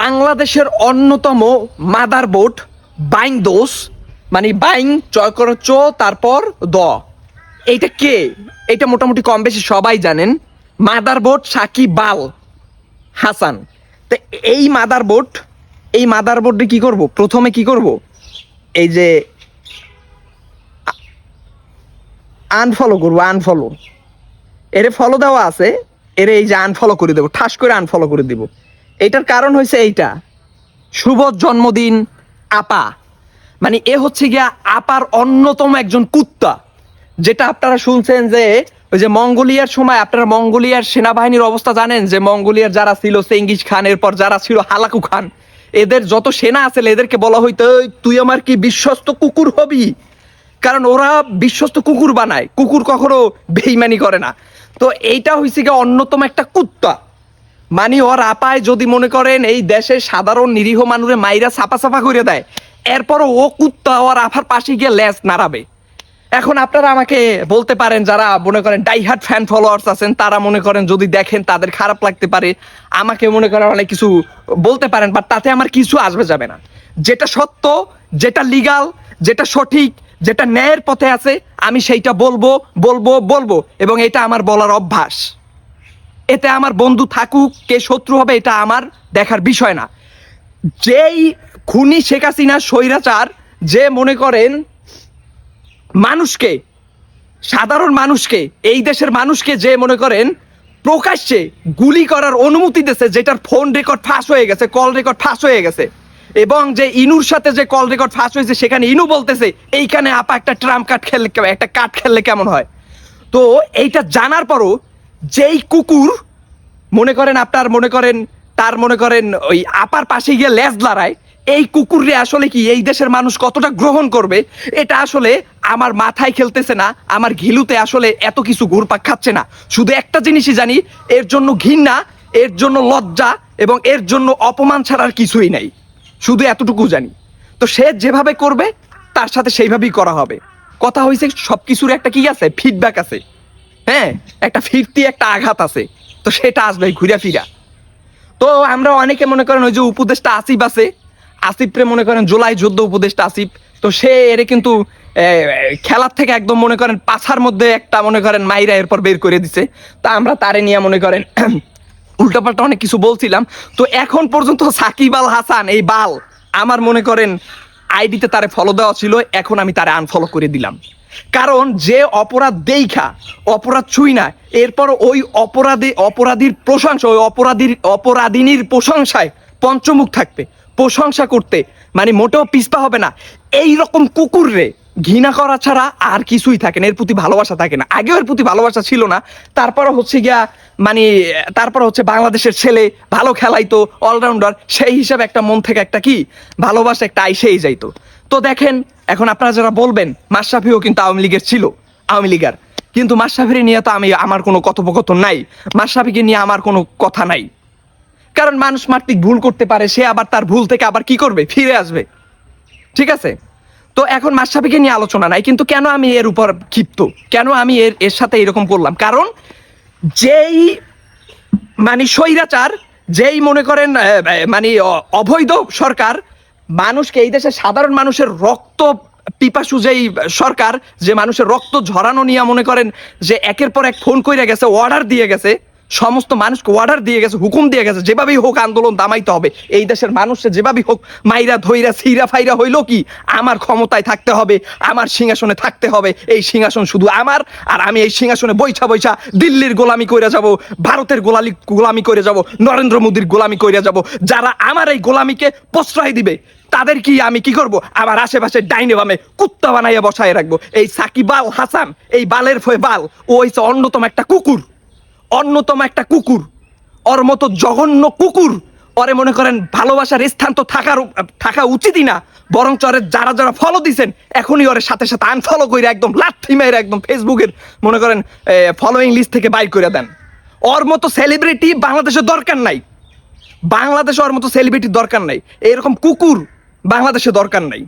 বাংলাদেশের অন্যতম mother board buying দোষ, মানে বাইং চয় করো চো তারপর দ, এইটা কে? এটা মোটামুটি কম বেশি সবাই জানেন। Mother board Shakib Al Hasan. তো এই মাদার বোর্ডে কি করব? প্রথমে কি করব, এই যে আনফলো করবো, আনফলো। এরে ফলো দেওয়া আছে, এরে এই যে আনফলো করে দেবো, ঠাস করে আনফলো করে দিব। এইটার কারণ হয়েছে এইটা, শুভ জন্মদিন আপা। মানে এ হচ্ছে গিয়া আপার অন্যতম একজন কুত্তা। যেটা আপনারা শুনছেন যে ওই যে মঙ্গোলিয়ার সময়, আপনারা মঙ্গোলিয়ার সেনাবাহিনীর অবস্থা জানেন, যে মঙ্গোলিয়ার যারা ছিল চেঙ্গিস খান, এরপর যারা ছিল হালাকু খান, এদের যত সেনা আছে এদেরকে বলা হইতো তুই আমার কি বিশ্বস্ত কুকুর হবি, কারণ ওরা বিশ্বস্ত কুকুর বানায়, কুকুর কখনো বেইমানি করে না। তো এইটা হয়েছে গিয়ে অন্যতম একটা কুত্তা। মানে ওর আপায় যদি মনে করেন এই দেশের সাধারণ নিরীহ মানুষে মাইরা সাপা সাপা করে দেয়, এরপরও ও কুত্তা ওর আফার পাশে গিয়ে লেজ নাড়াবে। এখন আপনারা আমাকে বলতে পারেন, যারা মনে করেন ডাইহার্ট ফ্যান ফলোয়ার্স আছেন, তারা মনে করেন যদি দেখেন তাদের খারাপ লাগতে পারে, আমাকে মনে করেন অনেক কিছু বলতে পারেন, বাট তাতে আমার কিছু আসবে যাবে না। যেটা সত্য, যেটা লিগাল, যেটা সঠিক, যেটা ন্যায়ের পথে আছে, আমি সেইটা বলবো বলবো বলবো, এবং এটা আমার বলার অভ্যাস। এতে আমার বন্ধু থাকুক, কে শত্রু হবে, এটা আমার দেখার বিষয় না। যেই খুনি শেখ হাসিনা স্বৈরাচার, যে মনে করেন মানুষকে, সাধারণ মানুষকে, এই দেশের মানুষকে যে মনে করেন প্রকাশ্যে গুলি করার অনুমতি দিয়েছে, যেটার ফোন রেকর্ড ফাঁস হয়ে গেছে, কল রেকর্ড ফাঁস হয়ে গেছে, এবং যে ইনুর সাথে যে কল রেকর্ড ফাঁস হয়েছে, সেখানে ইনু বলতেছে এইখানে আপা একটা ট্রাম্প কার্ড খেললে, একটা কার্ড খেললে কেমন হয়। তো এইটা জানার পরও যেই কুকুর মনে করেন আপনার মনে করেন তার মনে করেন ওই আপার পাশে গিয়ে লেজ লড়ায়, এই কুকুরে আসলে কি এই দেশের মানুষ কতটা গ্রহণ করবে, এটা আসলে আমার মাথায় খেলতেছে না, আমার ঘিলুতে আসলে এত কিছু ঘুরপাক খাচ্ছে না। শুধু একটা জিনিসই জানি, এর জন্য ঘৃণা, এর জন্য লজ্জা, এবং এর জন্য অপমান ছাড়ার কিছুই নাই, শুধু এতটুকু জানি। তো সে যেভাবে করবে তার সাথে সেইভাবেই করা হবে। কথা হয়েছে সব কিছুর একটা কি আছে, ফিডব্যাক আছে। হ্যাঁ, একটা ফিরতি একটা আঘাত আছে, তো সেটা আসবে ঘুরে ফিরা। তো আমরা অনেকে মনে করেন ওই যে উপদেষ্টা আসিফ আছে, আসিফরে মনে করেন জুলাই যুদ্ধ উপদেষ্টা আসিফ, তো সে এর কিন্তু খেলার থেকে একদম মনে করেন পাছার মধ্যে একটা মনে করেন মাইরা এরপর বের করে দিছে। তা আমরা তারে নিয়ে মনে করেন উল্টাপাল্টা অনেক কিছু বলছিলাম। তো এখন পর্যন্ত সাকিব আল হাসান এই বাল আমার মনে করেন আইডিতে তারে ফলো দেওয়া ছিল, এখন আমি তারে আনফলো করে দিলাম। কারণ যে অপরাধ দেইখা অপরাধ ছুঁই না, এরপর ওই অপরাধীর প্রশংসা, ওই অপরাধিনীর প্রশংসায় পঞ্চমুখ থাকবে, প্রশংসা করতে মানে মোটেও পিছপা হবে না। এই রকম কুকুর রে ঘৃণা করা ছাড়া আর কিছুই থাকে না, এর প্রতি ভালোবাসা থাকে না। আগেও এর প্রতি ভালোবাসা ছিল না, তারপরে হচ্ছে গিয়া মানে তারপরে হচ্ছে বাংলাদেশের ছেলে, ভালো খেলাইতো, অলরাউন্ডার, সেই হিসাবে একটা মন থেকে একটা কি ভালোবাসা একটা আইসেই যাইতো। তো দেখেন, এখন আপনারা যারা বলবেন মাশরাফিও কিন্তু আওয়ামী লীগের ছিল, আওয়ামী লীগার, কিন্তু মাশরাফির নিয়ে তো আমার কোনো কথোপকথন নাই, মাশরাফিকে নিয়ে আমার কোনো কথা নাই। কারণ মানুষ মাত্রিক ভুল করতে পারে, সে আবার তার ভুল থেকে আবার কি করবে, ফিরে আসবে। ঠিক আছে, তো এখন মাশরাফিকে নিয়ে আলোচনা নাই। কিন্তু কেন আমি এর উপর ক্ষিপ্ত, কেন আমি এর সাথে এরকম করলাম, কারণ যেই মানে স্বৈরাচার, যেই মনে করেন মানে অবৈধ সরকার, মানুষকে, এই দেশের সাধারণ মানুষের রক্ত পিপাসু যেই সরকার, যে মানুষের রক্ত ঝরানো নিয়ে মনে করেন যে একের পর এক ফোন কইরা গেছে, অর্ডার দিয়ে গেছে, সমস্ত মানুষকে অর্ডার দিয়ে গেছে, হুকুম দিয়ে গেছে, যেভাবেই হোক আন্দোলন দামাইতে হবে, এই দেশের মানুষের যেভাবেই হোক মাইরা ধইরা সিরা ফাইরা হইলো কি, আমার ক্ষমতায় থাকতে হবে, আমার সিংহাসনে থাকতে হবে, এই সিংহাসন শুধু আমার, আর আমি এই সিংহাসনে বৈঠা বৈঠা দিল্লির গোলামি কইরা যাব, ভারতের গোলামি করে যাব, নরেন্দ্র মোদীর গোলামি কইরা যাব। যারা আমার এই গোলামিকে প্রশ্রয় দিবে তাদের কি আমি কি করব, আমার আশেপাশে ডাইনে বামে কুত্তা বানাইয়া বসায় রাখবো। এই সাকিব আল হাসান, এই বালের ফয়ে বাল, ও হইছে অন্যতম একটা কুকুর, অন্যতম একটা কুকুর। ওর মতো জঘন্য কুকুর, ওরে মনে করেন ভালোবাসার স্থান তো থাকা উচিতই না, বরং চরে যারা যারা ফলো দিছেন এখনই ওর সাথে সাথে আনফলো করে একদম লাথি মেরে একদম ফেসবুকের মনে করেন ফলোয়িং লিস্ট থেকে বাইর করে দেন। ওর মতো সেলিব্রিটি বাংলাদেশের দরকার নাই, বাংলাদেশে ওর মতো সেলিব্রিটির দরকার নাই, এরকম কুকুর বাংলাদেশে দরকার নাই।